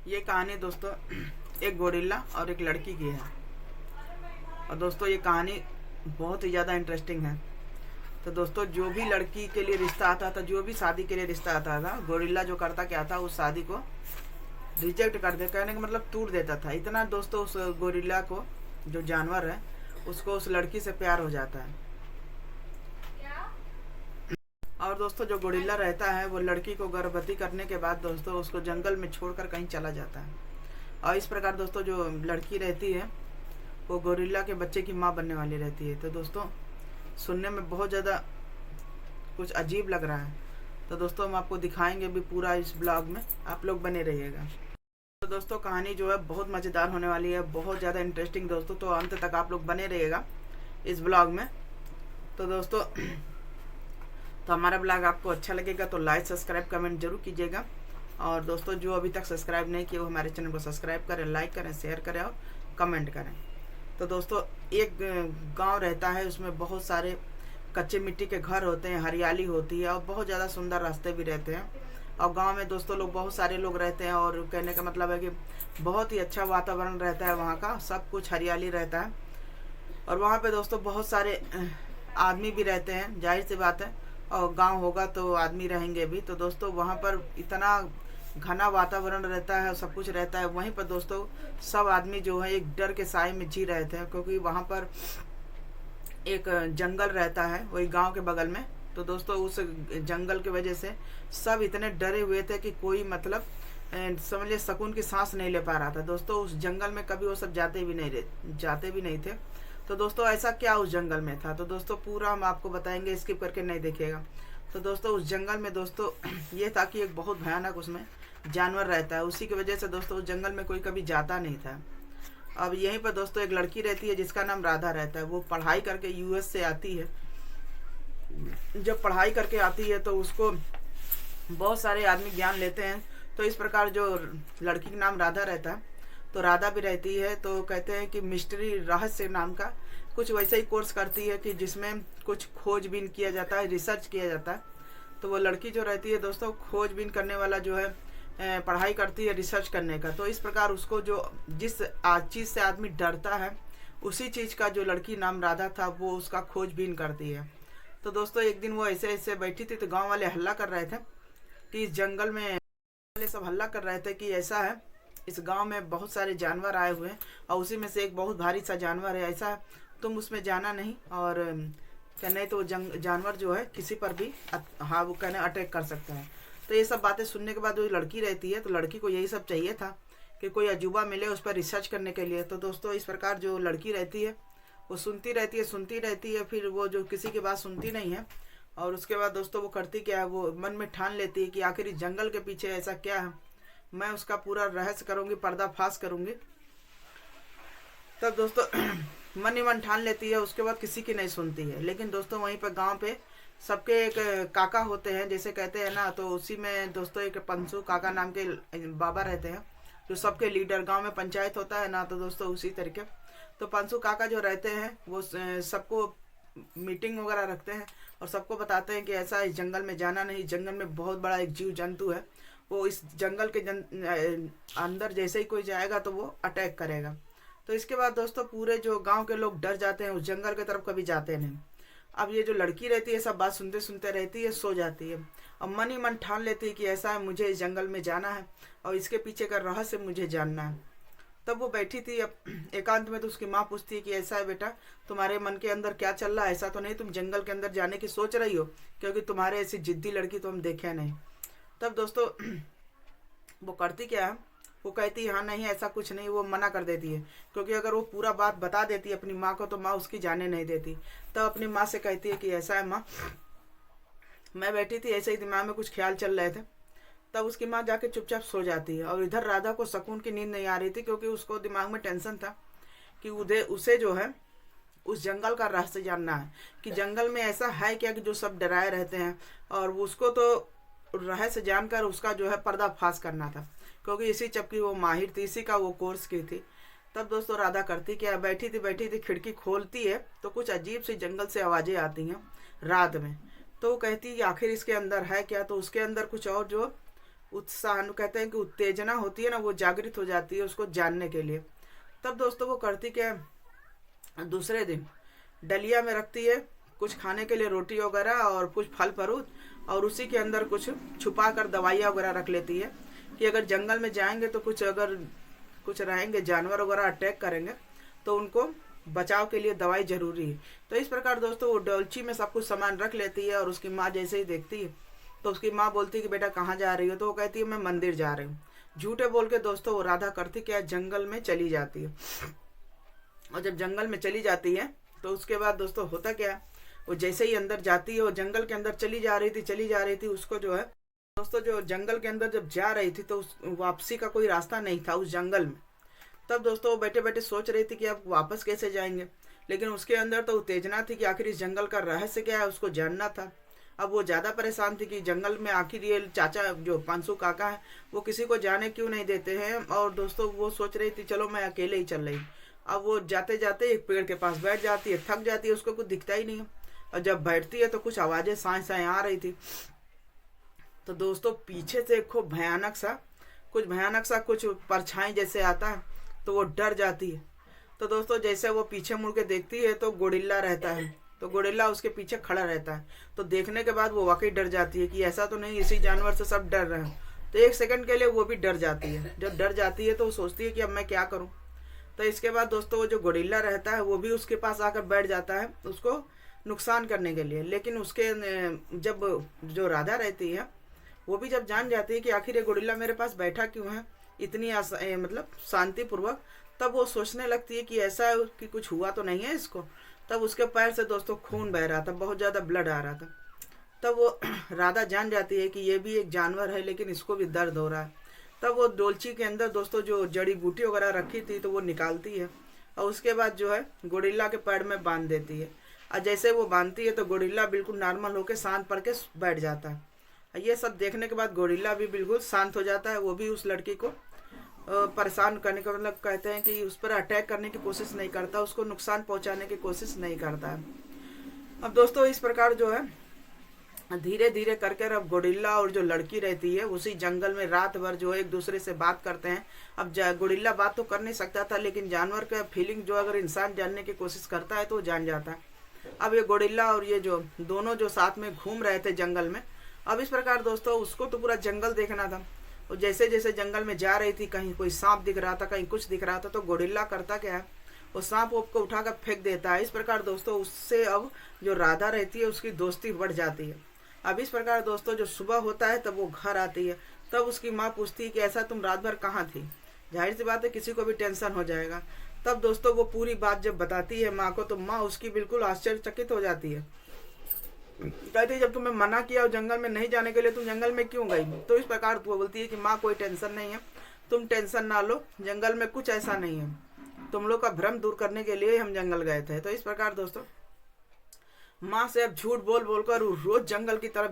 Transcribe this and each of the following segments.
ये कहानी दोस्तों एक गोरिल्ला और एक लड़की की है। और दोस्तों ये कहानी बहुत ही ज़्यादा इंटरेस्टिंग है। तो दोस्तों जो भी लड़की के लिए रिश्ता आता था, जो भी शादी के लिए रिश्ता आता था, गोरिल्ला जो करता क्या था, उस शादी को रिजेक्ट कर दे, कहने का मतलब तोड़ देता था। इतना दोस्तों उस गोरिल्ला को, जो जानवर है, उसको उस लड़की से प्यार हो जाता है। और दोस्तों जो गोरिल्ला रहता है वो लड़की को गर्भवती करने के बाद दोस्तों उसको जंगल में छोड़कर कहीं चला जाता है। और इस प्रकार दोस्तों जो लड़की रहती है वो गोरिल्ला के बच्चे की माँ बनने वाली रहती है। तो दोस्तों सुनने में बहुत ज़्यादा कुछ अजीब लग रहा है। तो दोस्तों हम आपको दिखाएंगे भी पूरा इस ब्लॉग में, आप लोग बने रहिएगा। तो दोस्तों कहानी जो है बहुत मज़ेदार होने वाली है, बहुत ज़्यादा इंटरेस्टिंग दोस्तों। तो अंत तक आप लोग बने रहिएगा इस ब्लॉग में। तो दोस्तों तो हमारा ब्लॉग आपको अच्छा लगेगा तो लाइक सब्सक्राइब कमेंट जरूर कीजिएगा। और दोस्तों जो अभी तक सब्सक्राइब नहीं किए वो हमारे चैनल को सब्सक्राइब करें, लाइक करें, शेयर करें और कमेंट करें। तो दोस्तों एक गांव रहता है, उसमें बहुत सारे कच्चे मिट्टी के घर होते हैं, हरियाली होती है और बहुत ज़्यादा सुंदर रास्ते भी रहते हैं। और गांव में दोस्तों लोग, बहुत सारे लोग रहते हैं, और कहने का मतलब है कि बहुत ही अच्छा वातावरण रहता है वहाँ का, सब कुछ हरियाली रहता है। और वहाँ पे दोस्तों बहुत सारे आदमी भी रहते हैं, जाहिर सी बात है, और गांव होगा तो आदमी रहेंगे भी। तो दोस्तों वहाँ पर इतना घना वातावरण रहता है, सब कुछ रहता है। वहीं पर दोस्तों सब आदमी जो है एक डर के साए में जी रहे थे, क्योंकि वहाँ पर एक जंगल रहता है वही गांव के बगल में। तो दोस्तों उस जंगल की वजह से सब इतने डरे हुए थे कि कोई मतलब समझ लीजिए सुकून की सांस नहीं ले पा रहा था। दोस्तों उस जंगल में कभी वो सब जाते भी नहीं थे। तो दोस्तों ऐसा क्या उस जंगल में था, तो दोस्तों पूरा हम आपको बताएंगे, स्किप करके नहीं देखिएगा। तो दोस्तों उस जंगल में दोस्तों ये था कि एक बहुत भयानक उसमें जानवर रहता है। उसी की वजह से दोस्तों उस जंगल में कोई कभी जाता नहीं था। अब यहीं पर दोस्तों एक लड़की रहती है जिसका नाम राधा रहता है। वो पढ़ाई करके यूएस से आती है। जब पढ़ाई करके आती है तो उसको बहुत सारे आदमी ज्ञान लेते हैं। तो इस प्रकार जो लड़की का नाम राधा रहता है, तो राधा भी रहती है। तो कहते हैं कि मिस्ट्री रहस्य नाम का कुछ वैसे ही कोर्स करती है कि जिसमें कुछ खोजबीन किया जाता है, रिसर्च किया जाता है। तो वो लड़की जो रहती है दोस्तों, खोजबीन करने वाला जो है, पढ़ाई करती है रिसर्च करने का। तो इस प्रकार उसको जो जिस चीज़ से आदमी डरता है, उसी चीज़ का जो लड़की नाम राधा था वो उसका खोजबीन करती है। तो दोस्तों एक दिन वो ऐसे ऐसे बैठी थी, तो गांव वाले हल्ला कर रहे थे कि इस जंगल में, वाले सब हल्ला कर रहे थे कि ऐसा है, इस गांव में बहुत सारे जानवर आए हुए हैं और उसी में से एक बहुत भारी सा जानवर है, ऐसा तुम उसमें जाना नहीं। और क्या नहीं तो जानवर जो है किसी पर भी हाँ वो कहने अटैक कर सकता है। तो ये सब बातें सुनने के बाद जो लड़की रहती है, तो लड़की को यही सब चाहिए था कि कोई अजूबा मिले उस पर रिसर्च करने के लिए। तो दोस्तों इस प्रकार जो लड़की रहती है वो सुनती रहती है, फिर वो जो किसी की बात सुनती नहीं है। और उसके बाद दोस्तों वो करती क्या है, वो मन में ठान लेती है कि आखिर इस जंगल के पीछे ऐसा क्या है, मैं उसका पूरा रहस्य करूंगी, पर्दाफाश करूंगी। तब दोस्तों मन ही मन ठान लेती है। उसके बाद किसी की नहीं सुनती है। लेकिन दोस्तों वहीं पर गांव पे सबके एक काका होते हैं, जैसे कहते हैं ना, तो उसी में दोस्तों एक पंसू काका नाम के बाबा रहते हैं, जो सबके लीडर, गांव में पंचायत होता है ना, तो दोस्तों उसी तरीके। तो पंसू काका जो रहते हैं वो सबको मीटिंग वगैरह रखते हैं और सबको बताते हैं कि ऐसा इस जंगल में जाना नहीं, जंगल में बहुत बड़ा एक जीव जंतु है, वो इस जंगल के अंदर जैसे ही कोई जाएगा तो वो अटैक करेगा। तो इसके बाद दोस्तों पूरे जो गांव के लोग डर जाते हैं, उस जंगल की तरफ कभी जाते नहीं। अब ये जो लड़की रहती है सब बात सुनते सुनते रहती है, सो जाती है। अब मन ही मन ठान लेती है कि ऐसा है, मुझे इस जंगल में जाना है और इसके पीछे का रहस्य मुझे जानना है। तब वो बैठी थी अब एकांत में, तो उसकी माँ पूछती है कि ऐसा है बेटा, तुम्हारे मन के अंदर क्या चल रहा है, ऐसा तो नहीं तुम जंगल के अंदर जाने की सोच रही हो, क्योंकि तुम्हारे ऐसी जिद्दी लड़की तो हम देखे नहीं। तब दोस्तों वो करती क्या है, वो कहती है हाँ नहीं ऐसा कुछ नहीं, वो मना कर देती है, क्योंकि अगर वो पूरा बात बता देती है अपनी माँ को तो माँ उसकी जाने नहीं देती। तब अपनी माँ से कहती है कि ऐसा है माँ, मैं बैठी थी ऐसे ही दिमाग में कुछ ख्याल चल रहे थे। तब उसकी माँ जाके चुपचाप सो जाती है। और इधर राधा को सुकून की नींद नहीं आ रही थी, क्योंकि उसको दिमाग में टेंशन था कि उसे जो है उस जंगल का रहस्य जानना है, कि जंगल में ऐसा है क्या कि जो सब डराए रहते हैं, और उसको तो रहस्य जानकर उसका जो है पर्दाफाश करना था, क्योंकि इसी चपकी वो माहिर थी, इसी का वो कोर्स की थी। तब दोस्तों राधा करती क्या, बैठी थी खिड़की खोलती है तो कुछ अजीब सी जंगल से आवाज़ें आती हैं रात में। तो वो कहती है कि आखिर इसके अंदर है क्या, तो उसके अंदर कुछ और जो उत्साह कहते हैं कि उत्तेजना होती है ना, वो जागृत हो जाती है उसको जानने के लिए। तब दोस्तों वो करती क्या है, दूसरे दिन डलिया में रखती है कुछ खाने के लिए, रोटी वगैरह और कुछ फल फ्रूट, और उसी के अंदर कुछ छुपा कर दवाइयाँ वगैरह रख लेती है कि अगर जंगल में जाएंगे तो कुछ रहेंगे जानवर वगैरह अटैक करेंगे तो उनको बचाव के लिए दवाई जरूरी है। तो इस प्रकार दोस्तों वो डोलची में सब कुछ सामान रख लेती है, और उसकी माँ जैसे ही देखती है तो उसकी माँ बोलती है कि बेटा कहाँ जा रही हो, तो वो कहती है मैं मंदिर जा रही हूँ। झूठे बोल के दोस्तों वो राधा करती क्या, जंगल में चली जाती है। और जब जंगल में चली जाती है तो उसके बाद दोस्तों होता क्या, वो जैसे ही अंदर जाती है, वो जंगल के अंदर चली जा रही थी, उसको जो है दोस्तों जो जंगल के अंदर जब जा रही थी तो उस वापसी का कोई रास्ता नहीं था उस जंगल में। तब दोस्तों वो बैठे बैठे सोच रही थी कि अब वापस कैसे जाएंगे, लेकिन उसके अंदर तो उत्तेजना थी कि आखिर इस जंगल का रहस्य क्या है, उसको जानना था। अब वो ज़्यादा परेशान थी कि जंगल में आखिर ये चाचा जो पांसू काका है वो किसी को जाने क्यों नहीं देते हैं। और दोस्तों वो सोच रही थी चलो मैं अकेले ही चल रही। अब वो जाते जाते एक पेड़ के पास बैठ जाती है, थक जाती है, उसको कुछ दिखता ही नहीं है। और जब बैठती है तो कुछ आवाज़ें साए साए आ रही थी। तो दोस्तों पीछे से खूब भयानक सा कुछ परछाई जैसे आता है, तो वो डर जाती है। तो दोस्तों जैसे वो पीछे मुड़ के देखती है तो गोरिल्ला रहता है, तो गोरिल्ला उसके पीछे खड़ा रहता है। तो देखने के बाद वो वाकई डर जाती है कि ऐसा तो नहीं इसी जानवर से सब डर रहे हैं। तो एक सेकंड के लिए वो भी डर जाती है। जब डर जाती है तो वो सोचती है कि अब मैं क्या करूं। तो इसके बाद दोस्तों वो जो गोरिल्ला रहता है वो भी उसके पास आकर बैठ जाता है उसको नुकसान करने के लिए। लेकिन उसके जब जो राधा रहती है वो भी जब जान जाती है कि आखिर ये गोरिल्ला मेरे पास बैठा क्यों है इतनी मतलब शांतिपूर्वक, तब वो सोचने लगती है कि ऐसा कि कुछ हुआ तो नहीं है इसको। तब उसके पैर से दोस्तों खून बह रहा था, बहुत ज़्यादा ब्लड आ रहा था। तब वो राधा जान जाती है कि ये भी एक जानवर है लेकिन इसको भी दर्द हो रहा है। तब वो डोलची के अंदर दोस्तों जो जड़ी बूटी वगैरह रखी थी तो वो निकालती है, और उसके बाद जो है गोरिल्ला के पैर में बांध देती है। और जैसे वो बांधती है तो गोरिल्ला बिल्कुल नॉर्मल होकर शांत पड़ के बैठ जाता है। ये सब देखने के बाद गोरिल्ला भी बिल्कुल शांत हो जाता है। वो भी उस लड़की को परेशान करने का मतलब कहते हैं कि उस पर अटैक करने की कोशिश नहीं करता, उसको नुकसान पहुंचाने की कोशिश नहीं करता है। अब दोस्तों इस प्रकार जो है धीरे धीरे करके अब गोरिल्ला और जो लड़की रहती है उसी जंगल में रात भर जो है एक दूसरे से बात करते हैं। अब गोरिल्ला बात तो कर नहीं सकता था, लेकिन जानवर का फीलिंग जो अगर इंसान जानने की कोशिश करता है तो वो जान जाता है। अब ये गोरिल्ला और ये जो दोनों जो साथ में घूम रहे थे जंगल में, अब इस प्रकार दोस्तों उसको तो पूरा जंगल देखना था। और जैसे जैसे जंगल में जा रही थी कहीं कोई सांप दिख रहा था, कहीं कुछ दिख रहा था, तो गोरिल्ला करता क्या है वो सांप को उठाकर फेंक देता है। इस प्रकार दोस्तों उससे अब जो राधा रहती है उसकी दोस्ती बढ़ जाती है। अब इस प्रकार दोस्तों जो सुबह होता है तब वो घर आती है। तब उसकी माँ पूछती है कि ऐसा तुम रात भर कहाँ थी। जाहिर सी बात है किसी को भी टेंशन हो जाएगा। तब दोस्तों वो पूरी बात जब बताती है माँ को तो माँ उसकी बिल्कुल आश्चर्यचकित हो जाती है। कहती है जब तुम्हें मना किया जंगल में नहीं जाने के लिए तुम जंगल में क्यों गई। तो इस प्रकार वो बोलती है कि माँ कोई टेंशन नहीं है, तुम टेंशन ना लो, जंगल में कुछ ऐसा नहीं है, तुम लोग का भ्रम दूर करने के लिए हम जंगल गए थे। तो इस प्रकार दोस्तों माँ से अब झूठ बोल बोलकर रोज जंगल की तरफ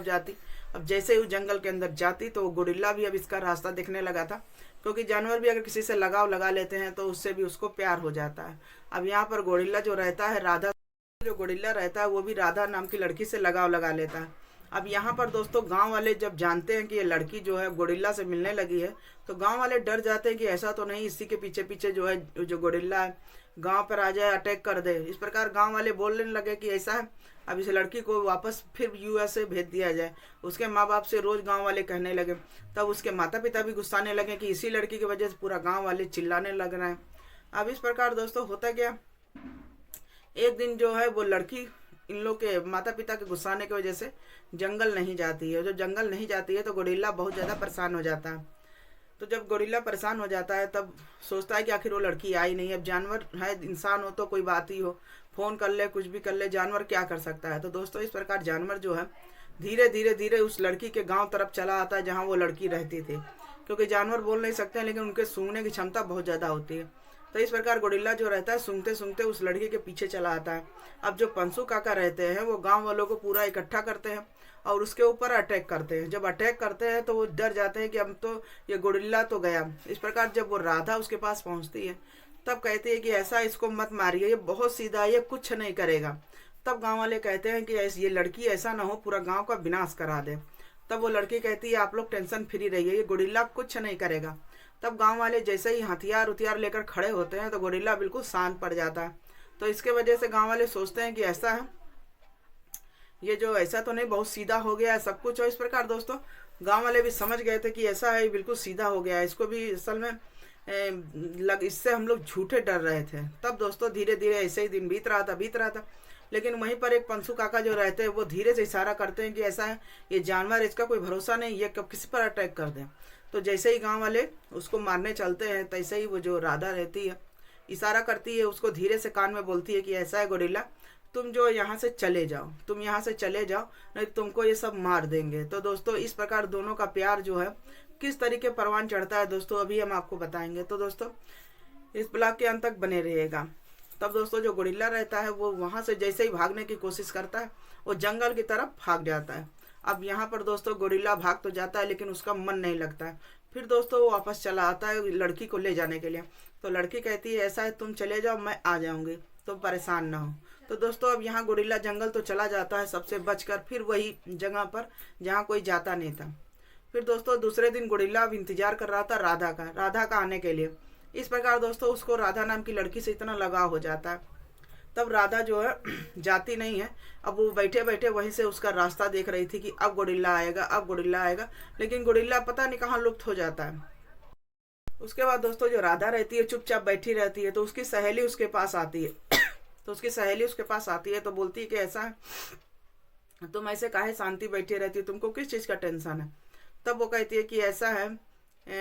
जाती। अब जैसे ही वो जंगल के अंदर जाती तो गोरिल्ला भी अब इसका रास्ता देखने लगा था, क्योंकि जानवर भी अगर किसी से लगाव लगा लेते हैं तो उससे भी उसको प्यार हो जाता है। अब यहाँ पर गोरिल्ला जो रहता है राधा जो गोरिल्ला रहता है वो भी राधा नाम की लड़की से लगाव लगा लेता है। अब यहाँ पर दोस्तों गांव वाले जब जानते हैं कि ये लड़की जो है गोरिल्ला से मिलने लगी है तो गांव वाले डर जाते हैं कि ऐसा तो नहीं इसी के पीछे पीछे जो है जो गोरिल्ला है गांव पर आ जाए अटैक कर दे। इस प्रकार गांव वाले बोलने लगे कि ऐसा है अब इस लड़की को वापस फिर यूएसए भेज दिया जाए। उसके माँ बाप से रोज गांव वाले कहने लगे। तब उसके माता पिता भी गुस्साने लगे कि इसी लड़की की वजह से पूरा गाँव वाले चिल्लाने लग रहे हैं। अब इस प्रकार दोस्तों होता क्या, एक दिन जो है वो लड़की इन लोग के माता पिता के गुस्साने की वजह से जंगल नहीं जाती है। जब जंगल नहीं जाती है तो गोरिल्ला बहुत ज़्यादा परेशान हो जाता है। तो जब गोरिल्ला परेशान हो जाता है तब सोचता है कि आखिर वो लड़की आई नहीं। अब जानवर है, इंसान हो तो कोई बात ही हो, फ़ोन कर ले कुछ भी कर ले, जानवर क्या कर सकता है। तो दोस्तों इस प्रकार जानवर जो है धीरे धीरे उस लड़की के गाँव तरफ चला आता है जहाँ वो लड़की रहती थी, क्योंकि जानवर बोल नहीं सकते हैं लेकिन उनके सूंघने की क्षमता बहुत ज़्यादा होती है। तो इस प्रकार गोरिल्ला जो रहता है सूंघते सूंघते उस लड़की के पीछे चला आता है। अब जो पंसू काका रहते हैं वो गांव वालों को पूरा इकट्ठा करते हैं और उसके ऊपर अटैक करते हैं। जब अटैक करते हैं तो वो डर जाते हैं कि अब तो ये गोरिल्ला तो गया। इस प्रकार जब वो राधा उसके पास पहुंचती है तब कहती है कि ऐसा इसको मत मारिए, ये बहुत सीधा है, ये कुछ नहीं करेगा। तब गाँव वाले कहते हैं कि ये लड़की ऐसा ना हो पूरा गाँव का विनाश करा दे। तब वो लड़की कहती है आप लोग टेंशन फ्री रहिए, ये गोरिल्ला कुछ नहीं करेगा। तब गांव वाले जैसे ही हथियार उथियार लेकर खड़े होते हैं तो गोरिल्ला बिल्कुल शांत पड़ जाता है। तो इसके वजह से गांव वाले सोचते हैं कि ऐसा है, ये जो ऐसा तो नहीं, बहुत सीधा हो गया है सब कुछ। और इस प्रकार दोस्तों गांव वाले भी समझ गए थे कि ऐसा है, बिल्कुल सीधा हो गया है, इसको भी असल में इससे हम लोग झूठे डर रहे थे। तब दोस्तों धीरे धीरे ऐसे ही दिन बीत रहा था। लेकिन वहीं पर एक पंसू काका जो रहते हैं वो धीरे से इशारा करते हैं कि ऐसा है, ये जानवर, इसका कोई भरोसा नहीं, ये कब किसी पर अटैक कर दे। तो जैसे ही गांव वाले उसको मारने चलते हैं तैसे ही वो जो राधा रहती है इशारा करती है, उसको धीरे से कान में बोलती है कि ऐसा है गोरिल्ला, तुम जो यहाँ से चले जाओ, तुम यहाँ से चले जाओ, नहीं तुमको ये सब मार देंगे। तो दोस्तों इस प्रकार दोनों का प्यार जो है किस तरीके परवान चढ़ता है दोस्तों अभी हम आपको बताएंगे। तो दोस्तों इस ब्लॉग के अंत तक बने रहिएगा। तब दोस्तों जो गोरिल्ला रहता है वो वहाँ से जैसे ही भागने की कोशिश करता है वो जंगल की तरफ भाग जाता है। अब यहाँ पर दोस्तों गोरिल्ला भाग तो जाता है लेकिन उसका मन नहीं लगता है। फिर दोस्तों वो वापस चला आता है लड़की को ले जाने के लिए। तो लड़की कहती है ऐसा है, तुम चले जाओ, मैं आ जाऊंगी, तुम परेशान ना हो। तो दोस्तों अब यहाँ गोरिल्ला जंगल तो चला जाता है सबसे बचकर, फिर वही जगह पर जहाँ कोई जाता नहीं था। फिर दोस्तों दूसरे दिन गोरिल्ला अब इंतजार कर रहा था राधा का आने के लिए। इस प्रकार दोस्तों उसको राधा नाम की लड़की से इतना लगाव हो जाता है। तब राधा जो है जाती नहीं है। अब वो बैठे बैठे वहीं से उसका रास्ता देख रही थी कि अब गोरिल्ला आएगा, अब गोरिल्ला आएगा, लेकिन गोरिल्ला पता नहीं कहाँ लुप्त हो जाता है। उसके बाद दोस्तों जो राधा रहती है चुपचाप बैठी रहती है। तो उसकी सहेली उसके पास आती है तो बोलती है कि ऐसा है, तुम ऐसे काहे शांति बैठी रहती हो, तुमको किस चीज़ का टेंशन है। तब वो कहती है कि ऐसा है,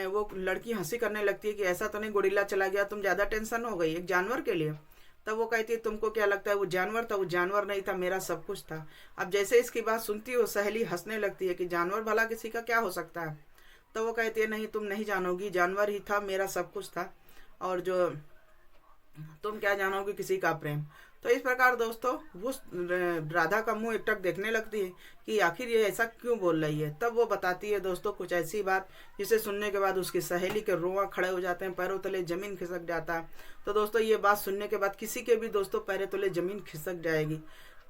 वो लड़की हंसी करने लगती है कि ऐसा तो नहीं, गोरिल्ला चला गया, तुम ज़्यादा टेंशन हो गई एक जानवर के लिए। तब वो कहती है तुमको क्या लगता है वो जानवर था? वो जानवर नहीं था, मेरा सब कुछ था। अब जैसे इसकी बात सुनती है वो सहेली हंसने लगती है कि जानवर भला किसी का क्या हो सकता है। तो वो कहती है नहीं, तुम नहीं जानोगी, जानवर ही था, मेरा सब कुछ था, और जो तुम क्या जानोगे किसी का प्रेम। तो इस प्रकार दोस्तों वो राधा का मुंह एकटक देखने लगती है कि आखिर ये ऐसा क्यों बोल रही है। तब वो बताती है दोस्तों कुछ ऐसी बात जिसे सुनने के बाद उसकी सहेली के रोंवा खड़े हो जाते हैं, पैरों तले जमीन खिसक जाता है। तो दोस्तों ये बात सुनने के बाद किसी के भी दोस्तों पैरों तले जमीन खिसक जाएगी।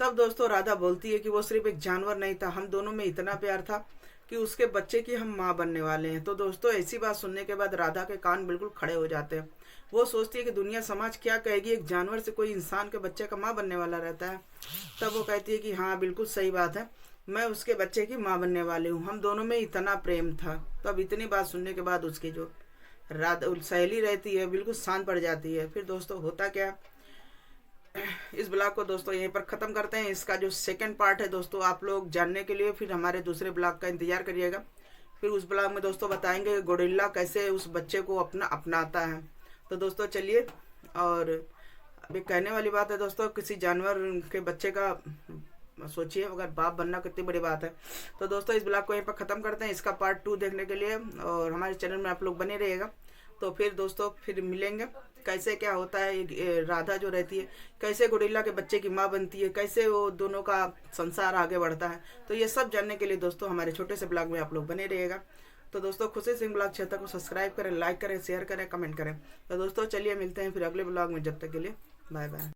तब दोस्तों राधा बोलती है कि वो सिर्फ एक जानवर नहीं था, हम दोनों में इतना प्यार था कि उसके बच्चे की हम माँ बनने वाले हैं। तो दोस्तों ऐसी बात सुनने के बाद राधा के कान बिल्कुल खड़े हो जाते हैं। वो सोचती है कि दुनिया समाज क्या कहेगी, एक जानवर से कोई इंसान के बच्चे का माँ बनने वाला रहता है। तब वो कहती है कि हाँ बिल्कुल सही बात है, मैं उसके बच्चे की माँ बनने वाली हूँ, हम दोनों में इतना प्रेम था। तो अब इतनी बात सुनने के बाद उसकी जो राधा सहेली रहती है बिल्कुल शांत पड़ जाती है। फिर दोस्तों होता क्या, इस ब्लॉग को दोस्तों यहीं पर ख़त्म करते हैं। इसका जो सेकंड पार्ट है दोस्तों आप लोग जानने के लिए फिर हमारे दूसरे ब्लॉग का इंतजार करिएगा। फिर उस ब्लॉग में दोस्तों बताएंगे गोरिल्ला कैसे उस बच्चे को अपनाता है। तो दोस्तों चलिए, और अभी कहने वाली बात है दोस्तों, किसी जानवर के बच्चे का सोचिए अगर बाप बनना कितनी बड़ी बात है। तो दोस्तों इस ब्लॉग को यहीं पर ख़त्म करते हैं। इसका पार्ट 2 देखने के लिए और हमारे चैनल में आप लोग बने रहिएगा। तो फिर दोस्तों फिर मिलेंगे, कैसे क्या होता है, राधा जो रहती है कैसे गोरिल्ला के बच्चे की माँ बनती है, कैसे वो दोनों का संसार आगे बढ़ता है। तो ये सब जानने के लिए दोस्तों हमारे छोटे से ब्लॉग में आप लोग बने रहिएगा। तो दोस्तों खुशी सिंह ब्लॉग क्षेत्र को सब्सक्राइब करें, लाइक करें, शेयर करें, कमेंट करें। तो दोस्तों चलिए मिलते हैं फिर अगले ब्लॉग में, जब तक के लिए बाय बाय।